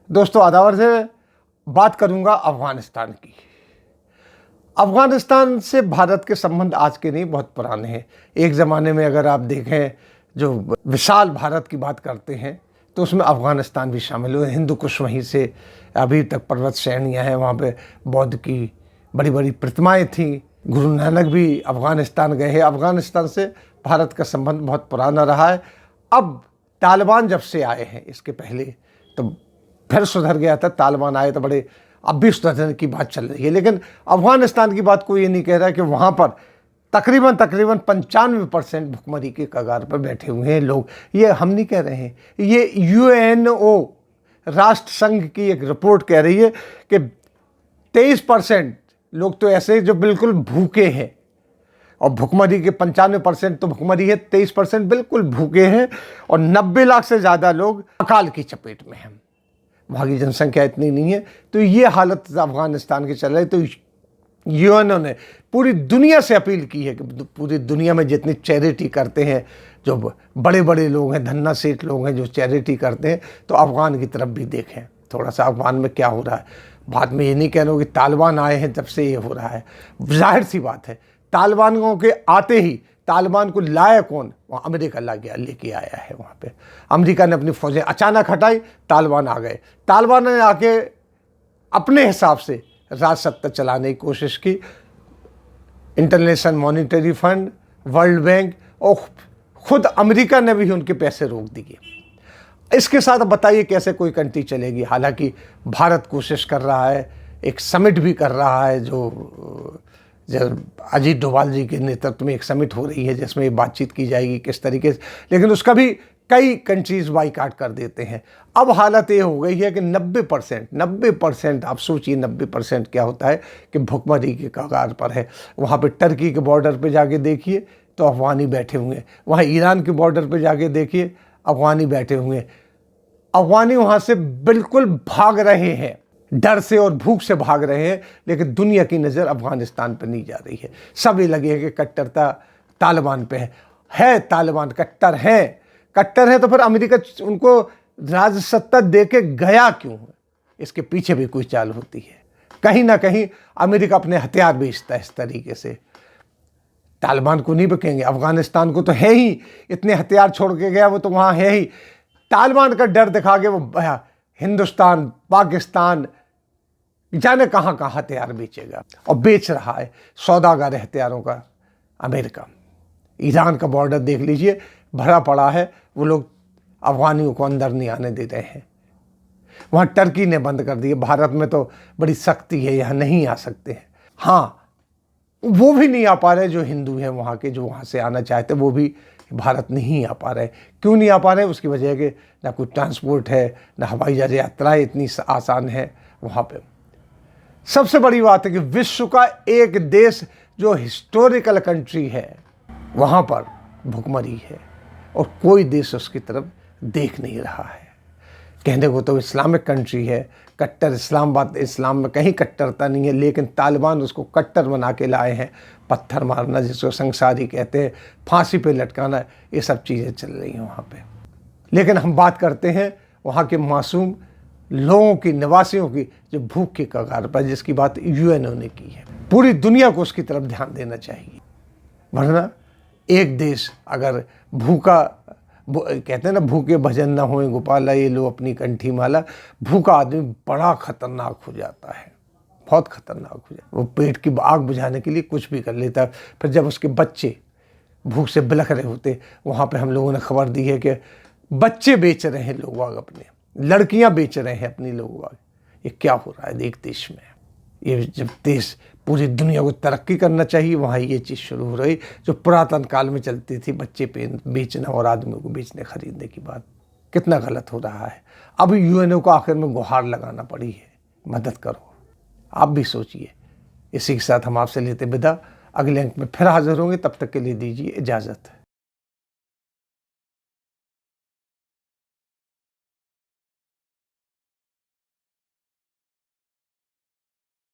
दोस्तों आदावर से बात करूंगा अफगानिस्तान की। अफगानिस्तान से भारत के संबंध आज के नहीं, बहुत पुराने हैं। एक ज़माने में अगर आप देखें, जो विशाल भारत की बात करते हैं तो उसमें अफगानिस्तान भी शामिल हुए। हिंदू कुश वहीं से अभी तक पर्वत श्रेणियाँ हैं, वहाँ पे बौद्ध की बड़ी बड़ी प्रतिमाएं थीं। गुरु नानक भी अफगानिस्तान गए हैं। अफगानिस्तान से भारत का संबंध बहुत पुराना रहा है। अब तालिबान जब से आए हैं, इसके पहले तो फिर सुधर गया था, तालिबान आए तो बड़े अब भी सुधरने की बात चल रही है। लेकिन अफगानिस्तान की बात कोई ये नहीं कह रहा कि वहाँ पर तकरीबन 95% भुखमरी के कगार पर बैठे हुए हैं लोग। ये हम नहीं कह रहे हैं, ये यूएनओ राष्ट्र संघ की एक रिपोर्ट कह रही है कि 23% लोग तो ऐसे जो बिल्कुल भूखे हैं, और भुखमरी के 95% तो भुखमरी है, 23% बिल्कुल भूखे हैं, और 90 लाख से ज़्यादा लोग अकाल की चपेट में हैं। वहाँ की जनसंख्या इतनी नहीं है। तो ये हालत अफगानिस्तान की चल रही। तो यूएनओ ने पूरी दुनिया से अपील की है कि पूरी दुनिया में जितनी चैरिटी करते हैं, जो बड़े बड़े लोग हैं, धन्ना सेठ लोग हैं जो चैरिटी करते हैं, तो अफगान की तरफ भी देखें थोड़ा सा अफगान में क्या हो रहा है। बाद में ये नहीं कह रहा कि तालिबान आए हैं तब से ये हो रहा है। जाहिर सी बात है, तालिबानों के आते ही तालिबान को लाया कौन? वहाँ अमेरिका ला गया, लेके आया है। वहाँ पे अमेरिका ने अपनी फौजें अचानक हटाई, तालिबान आ गए। तालिबान ने आके अपने हिसाब से राज सत्ता चलाने की कोशिश की। International monetary fund, world bank और खुद अमेरिका ने भी उनके पैसे रोक दिए। इसके साथ बताइए कैसे कोई कंट्री चलेगी। हालांकि भारत कोशिश कर रहा है, एक समिट भी कर रहा है, जो अजीत डोभाल जी के नेतृत्व में एक समिट हो रही है जिसमें बातचीत की जाएगी किस तरीके से, लेकिन उसका भी कई कंट्रीज बाइकाट कर देते हैं। अब हालत ये हो गई है कि 90% आप सोचिए 90% क्या होता है कि भुखमरी के कगार पर है। वहाँ पे टर्की के बॉर्डर पे जाके देखिए तो अफगानी बैठे हुए हैं। वहाँ ईरान के बॉर्डर पे जाके देखिए अफगानी बैठे हुए हैं। अफगानी वहाँ से बिल्कुल भाग रहे हैं, डर से और भूख से भाग रहे हैं। लेकिन दुनिया की नज़र अफगानिस्तान पर नहीं जा रही है। सब ये लगे कि कट्टरता तालिबान पे है। तालिबान कट्टर है तो फिर अमेरिका उनको राज सत्ता दे के गया क्यों है? इसके पीछे भी कोई चाल होती है। कहीं ना कहीं अमेरिका अपने हथियार बेचता है इस तरीके से। तालिबान को नहीं बकेंगे, अफगानिस्तान को तो है ही, इतने हथियार छोड़ के गया वो तो वहाँ है ही। तालिबान का डर दिखा के वो हिंदुस्तान, पाकिस्तान, जाने कहाँ कहाँ हथियार बेचेगा, और बेच रहा है। सौदागर हथियारों का अमेरिका। ईरान का बॉर्डर देख लीजिए, भरा पड़ा है। वो लोग अफगानियों को अंदर नहीं आने दे रहे हैं। वहाँ टर्की ने बंद कर दिया। भारत में तो बड़ी सख्ती है, यहाँ नहीं आ सकते हैं। हाँ, वो भी नहीं आ पा रहे जो हिंदू हैं वहाँ के, जो वहाँ से आना चाहते, वो भी भारत नहीं आ पा रहे। क्यों नहीं आ पा रहे? उसकी वजह है कि ना कोई ट्रांसपोर्ट है, ना हवाई जहाज यात्राएँ इतनी आसान है वहाँ पे। सबसे बड़ी बात है कि विश्व का एक देश जो हिस्टोरिकल कंट्री है, वहाँ पर भुखमरी है और कोई देश उसकी तरफ देख नहीं रहा है। कहने को तो इस्लामिक कंट्री है, कट्टर इस्लाम, बात इस्लाम में कहीं कट्टरता नहीं है, लेकिन तालिबान उसको कट्टर बना के लाए हैं। पत्थर मारना जिसको संसारी कहते हैं, फांसी पे लटकाना, ये सब चीज़ें चल रही हैं वहाँ पे। लेकिन हम बात करते हैं वहाँ के मासूम लोगों की, निवासियों की, जो भूख के कगार पर, जिसकी बात यूएनओ ने की है। पूरी दुनिया को उसकी तरफ ध्यान देना चाहिए। वरना एक देश अगर भूखा, कहते हैं ना, भूखे भजन ना होए गोपाला, ये लो अपनी कंठी माला। भूखा आदमी बड़ा खतरनाक हो जाता है, बहुत खतरनाक हो जाता है। वो पेट की आग बुझाने के लिए कुछ भी कर लेता है। फिर जब उसके बच्चे भूख से बिलख रहे होते, वहाँ पे हम लोगों ने खबर दी है कि बच्चे बेच रहे हैं लोग, अपने लड़कियाँ बेच रहे हैं अपनी लोग। ये क्या हो रहा है एक देश में? ये जब देश पूरी दुनिया को तरक्की करना चाहिए, वहाँ ये चीज़ शुरू हो रही जो पुरातन काल में चलती थी, बच्चे बेचना और आदमियों को बेचने खरीदने की बात। कितना गलत हो रहा है। अब यूएनओ को आखिर में गुहार लगाना पड़ी है, मदद करो। आप भी सोचिए। इसी के साथ हम आपसे लेते विदा। अगले अंक में फिर हाजिर होंगे, तब तक के लिए दीजिए इजाज़त।